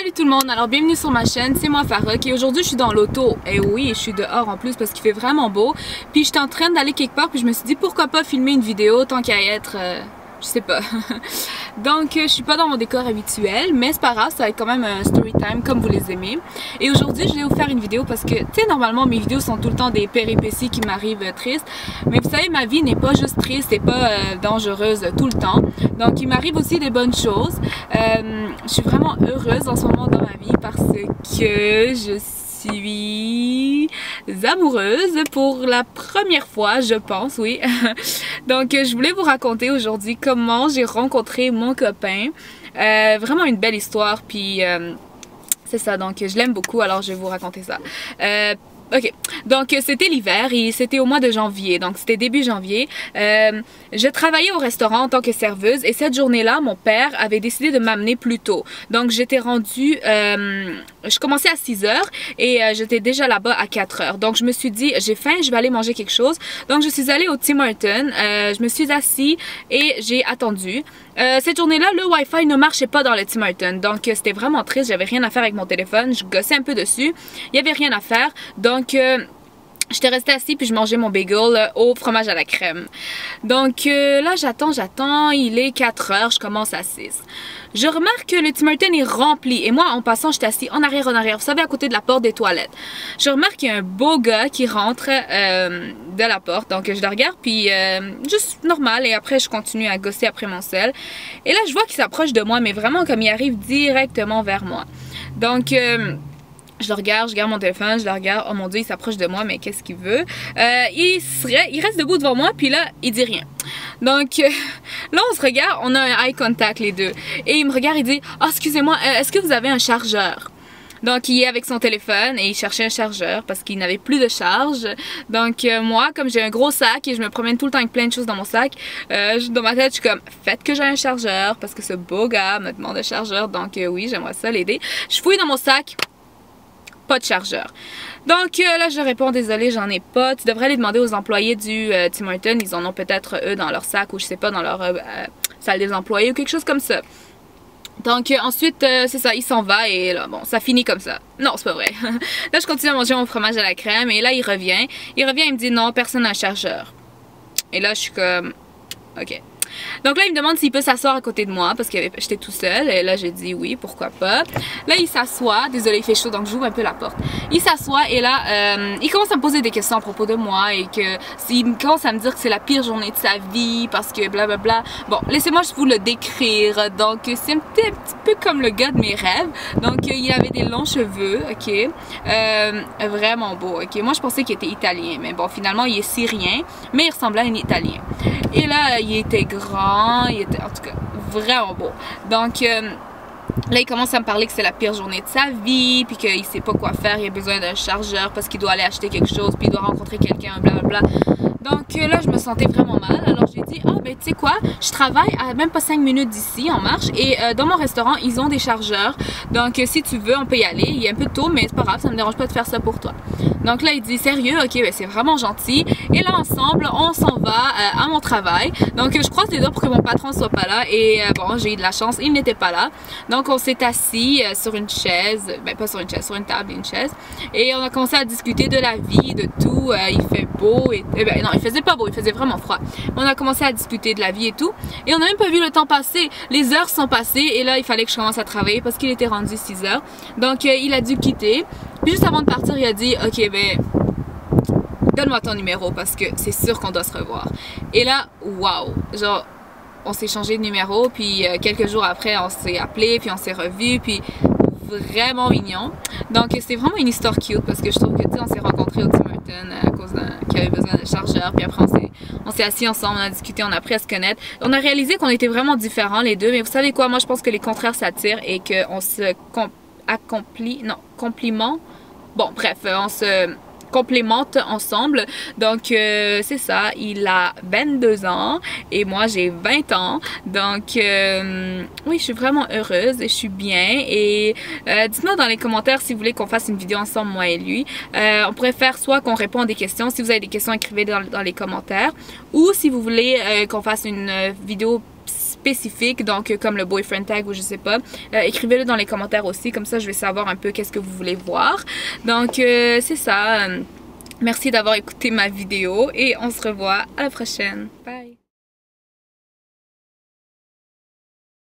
Salut tout le monde, alors bienvenue sur ma chaîne, c'est moi Farok et aujourd'hui je suis dans l'auto. Et oui, je suis dehors en plus parce qu'il fait vraiment beau. Puis j'étais en train d'aller quelque part puis je me suis dit pourquoi pas filmer une vidéo tant qu'à y être, je sais pas. Donc je suis pas dans mon décor habituel, mais c'est pas grave, ça va être quand même un story time comme vous les aimez. Et aujourd'hui je vais vous faire une vidéo parce que, tu sais, normalement mes vidéos sont tout le temps des péripéties qui m'arrivent tristes. Mais vous savez, ma vie n'est pas juste triste et pas dangereuse tout le temps. Donc il m'arrive aussi des bonnes choses. Je suis vraiment heureuse en ce moment dans ma vie parce que je suis amoureuse pour la première fois, je pense, oui. Donc je voulais vous raconter aujourd'hui comment j'ai rencontré mon copain. Vraiment une belle histoire, puis c'est ça, donc je l'aime beaucoup, alors je vais vous raconter ça. Ok, donc c'était l'hiver et c'était au mois de janvier, donc c'était début janvier. Je travaillais au restaurant en tant que serveuse et cette journée-là, mon père avait décidé de m'amener plus tôt. Donc j'étais rendue, je commençais à 6 h et j'étais déjà là-bas à 4 h. Donc je me suis dit, j'ai faim, je vais aller manger quelque chose. Donc je suis allée au Tim Hortons, je me suis assise et j'ai attendu. Cette journée-là, le Wi-Fi ne marchait pas dans le Tim Hortons, donc c'était vraiment triste, j'avais rien à faire avec mon téléphone, je gossais un peu dessus, il y avait rien à faire, donc j'étais restée assise puis je mangeais mon bagel au fromage à la crème. Donc là j'attends, il est 4 h, je commence à 6. Je remarque que le Tim Hortons est rempli et moi en passant j'étais assis en arrière, vous savez, à côté de la porte des toilettes. Je remarque qu'il y a un beau gars qui rentre de la porte, donc je le regarde puis juste normal et après je continue à gosser après mon sel. Et là je vois qu'il s'approche de moi mais vraiment comme il arrive directement vers moi. Donc je le regarde, je garde mon téléphone, je le regarde, oh mon dieu il s'approche de moi mais qu'est-ce qu'il veut? Il reste debout devant moi puis là il dit rien. Donc là on se regarde, on a un eye contact les deux et il me regarde, il dit oh, excusez-moi, est-ce que vous avez un chargeur? Donc il est avec son téléphone et il cherchait un chargeur parce qu'il n'avait plus de charge. Donc moi, comme j'ai un gros sac et je me promène tout le temps avec plein de choses dans mon sac, dans ma tête je suis comme faites que j'ai un chargeur parce que ce beau gars me demande un chargeur, donc oui j'aimerais ça l'aider. Je fouille dans mon sac, pas de chargeur. Donc là je réponds désolé j'en ai pas, tu devrais aller demander aux employés du Tim Hortons, ils en ont peut-être eux dans leur sac ou je sais pas dans leur salle des employés ou quelque chose comme ça. Donc ensuite c'est ça, il s'en va et là bon ça finit comme ça. Non c'est pas vrai. Là je continue à manger mon fromage à la crème et là il revient, il me dit non personne n'a un chargeur. Et là je suis comme ok. Donc là il me demande s'il peut s'asseoir à côté de moi parce que j'étais tout seul et là j'ai dit oui pourquoi pas. Là il s'assoit, désolé il fait chaud donc j'ouvre un peu la porte. Il s'assoit et là il commence à me poser des questions à propos de moi et que il commence à me dire que c'est la pire journée de sa vie parce que blablabla. Bon laissez-moi juste vous le décrire. Donc c'est un petit peu comme le gars de mes rêves. Donc il avait des longs cheveux, ok, vraiment beau, ok. Moi je pensais qu'il était italien mais bon finalement il est syrien mais il ressemblait à un italien. Et là il était grand, il était en tout cas vraiment beau. Donc là il commence à me parler que c'est la pire journée de sa vie, puis qu'il sait pas quoi faire, il a besoin d'un chargeur parce qu'il doit aller acheter quelque chose, puis il doit rencontrer quelqu'un, blablabla. Donc là je me sentais vraiment mal, alors j'ai dit oh ben tu sais quoi, je travaille à même pas 5 minutes d'ici en marche et dans mon restaurant ils ont des chargeurs, donc si tu veux on peut y aller, il est un peu tôt mais c'est pas grave, ça me dérange pas de faire ça pour toi. Donc là il dit sérieux, ok ben c'est vraiment gentil et là ensemble on s'en va à mon travail. Donc je croise les doigts pour que mon patron soit pas là et bon j'ai eu de la chance, il n'était pas là. Donc on s'est assis sur une chaise, ben pas sur une chaise, sur une table et une chaise et on a commencé à discuter de la vie, de tout, il fait beau et ben non il faisait pas beau, il faisait vraiment froid. On a commencé à discuter de la vie et tout et on n'a même pas vu le temps passer, les heures sont passées et là il fallait que je commence à travailler parce qu'il était rendu 6 h. Donc il a dû quitter. Puis juste avant de partir, il a dit ok ben donne-moi ton numéro parce que c'est sûr qu'on doit se revoir. Et là waouh, genre on s'est changé de numéro puis quelques jours après on s'est appelé puis on s'est revu puis vraiment mignon. Donc c'est vraiment une histoire cute parce que je trouve que tu sais on s'est rencontrés au Tim Hortons à cause qu'il avait besoin de chargeur puis après on s'est assis ensemble, on a discuté, on a appris à se connaître. On a réalisé qu'on était vraiment différents les deux mais vous savez quoi, moi je pense que les contraires s'attirent et qu'on se complimente. Bon bref, on se complémente ensemble. Donc c'est ça, il a 22 ans et moi j'ai 20 ans. Donc oui, je suis vraiment heureuse et je suis bien. Et dites-moi dans les commentaires si vous voulez qu'on fasse une vidéo ensemble, moi et lui. On pourrait faire soit qu'on répond à des questions. Si vous avez des questions, écrivez dans les commentaires. Ou si vous voulez qu'on fasse une vidéo spécifiques, donc comme le boyfriend tag ou je sais pas, écrivez-le dans les commentaires aussi, comme ça je vais savoir un peu qu'est-ce que vous voulez voir. Donc c'est ça. Merci d'avoir écouté ma vidéo et on se revoit à la prochaine. Bye!